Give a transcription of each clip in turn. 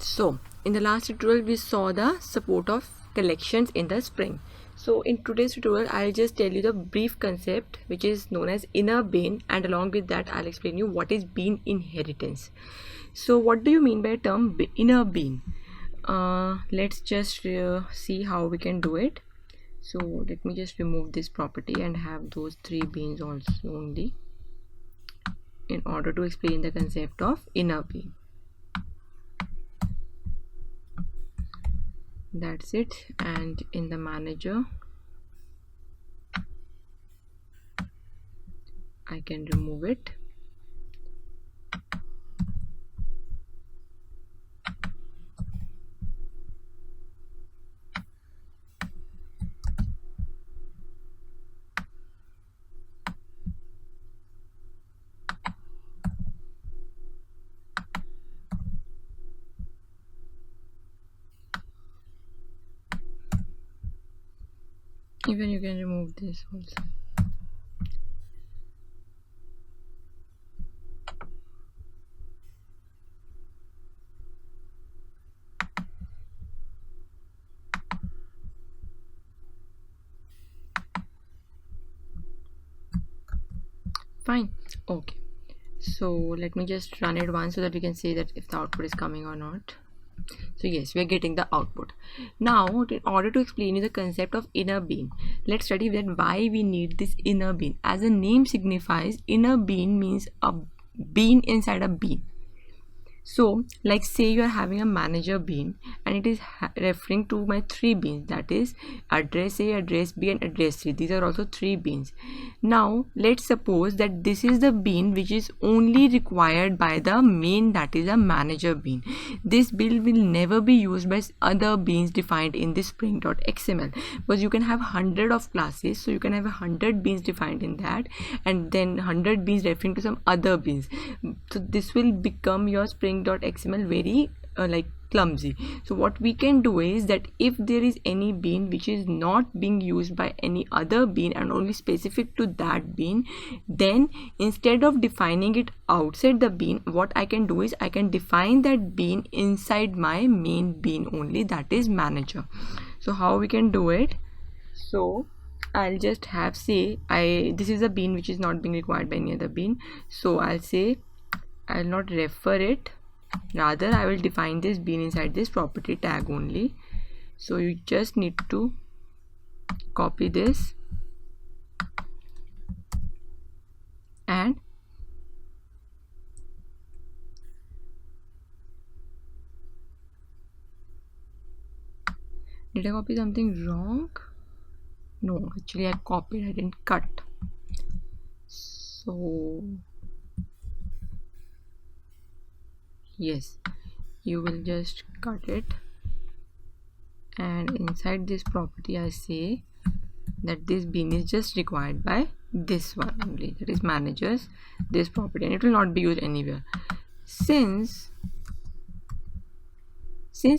So in the last tutorial we saw the support of collections in the Spring. So in today's tutorial I'll just tell you the brief concept which is known as inner bean, and along with that I'll explain you what is bean inheritance. So what do you mean by term inner bean? Let's just see how we can do it. So let me just remove this property and have those three beans also only in order to explain the concept of inner bean. That's it. And in the manager I can remove it. Even you can remove this also. Fine. Okay, so let me just run it once so that we can see that if the output is coming or not. So yes, we are getting the output. Now in order to explain you the concept of inner bean, let's study that why we need this inner bean. As the name signifies, inner bean means a bean inside a bean. So like say you are having a manager bean and it is referring to my three beans, that is address A, address B and address C. These are also three beans. Now let's suppose that this is the bean which is only required by the main, that is a manager bean. This bean will never be used by other beans defined in this spring.xml, because you can have 100 of classes, so you can have 100 beans defined in that and then 100 beans referring to some other beans. So this will become your spring.xml very clumsy. So what we can do is that if there is any bean which is not being used by any other bean and only specific to that bean, then instead of defining it outside the bean, what I can do is I can define that bean inside my main bean only, that is manager. So how we can do it? So I'll just have say this is a bean which is not being required by any other bean, so I'll say I'll not refer it, rather I will define this bean inside this property tag only. So you just need to copy this and did I copy something wrong? No, actually I copied, I didn't cut. So yes, you will just cut it and inside this property I say that this bean is just required by this one only, that is managers, this property, and it will not be used anywhere. Since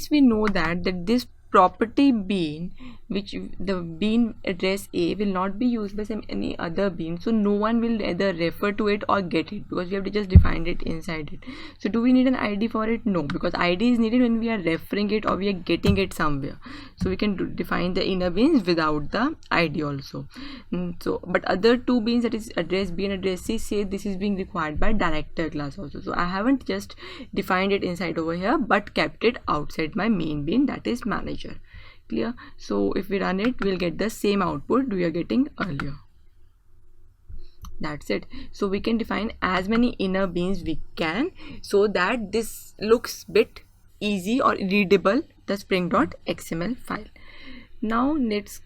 we know that this property bean, which the bean address A will not be used by any other bean, so no one will either refer to it or get it, because we have to just define it inside it. So do we need an ID for it? No, because ID is needed when we are referring it or we are getting it somewhere. So we can define the inner beans without the ID also. So but other two beans, that is address B and address C, say this is being required by director class also. So I haven't just defined it inside over here but kept it outside my main bean, that is manager. Clear? So if we run it, we'll get the same output we are getting earlier. That's it. So we can define as many inner beans we can, so that this looks bit easy or readable, the spring.xml file. Now let's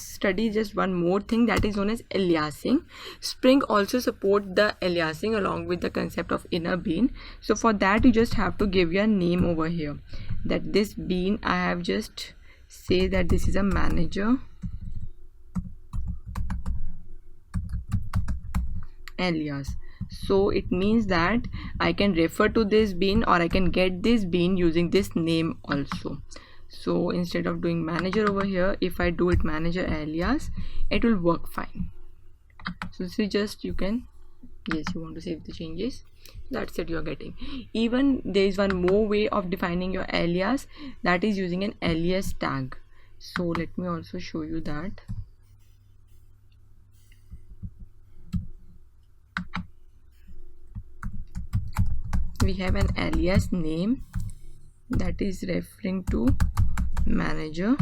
study just one more thing, that is known as aliasing. Spring also support the aliasing along with the concept of inner bean. So for that you just have to give your name over here, that this bean I have just say that this is a manager alias. So it means that I can refer to this bean or I can get this bean using this name also. So instead of doing manager over here, if I do it manager alias, it will work fine. So this is just, you can Yes, you want to save the changes. That's it, you're getting. Even there is one more way of defining your alias, that is using an alias tag. So let me also show you that. We have an alias name that is referring to manager,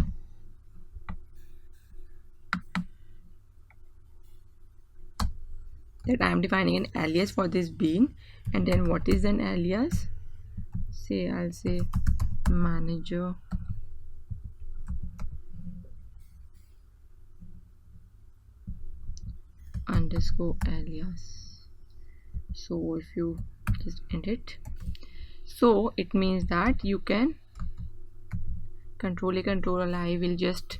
that I am defining an alias for this bean. And then what is an alias? Say I'll say manager underscore alias. So if you just end it, so it means that you can control I will just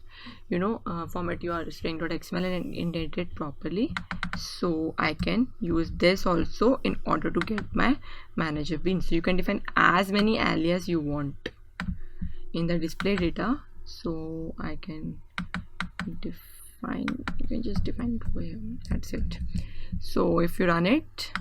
format your string.xml and indent it properly, so I can use this also in order to get my manager bean. So you can define as many alias you want in the display data. So I can define, you can just define it over here, that's it. So if you run it,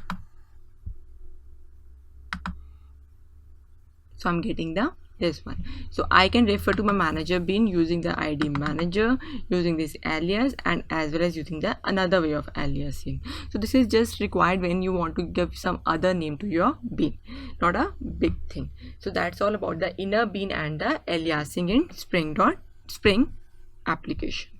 so I'm getting this one. So I can refer to my manager bean using the id manager, using this alias, and as well as using the another way of aliasing. So this is just required when you want to give some other name to your bean, not a big thing. So that's all about the inner bean and the aliasing in Spring application.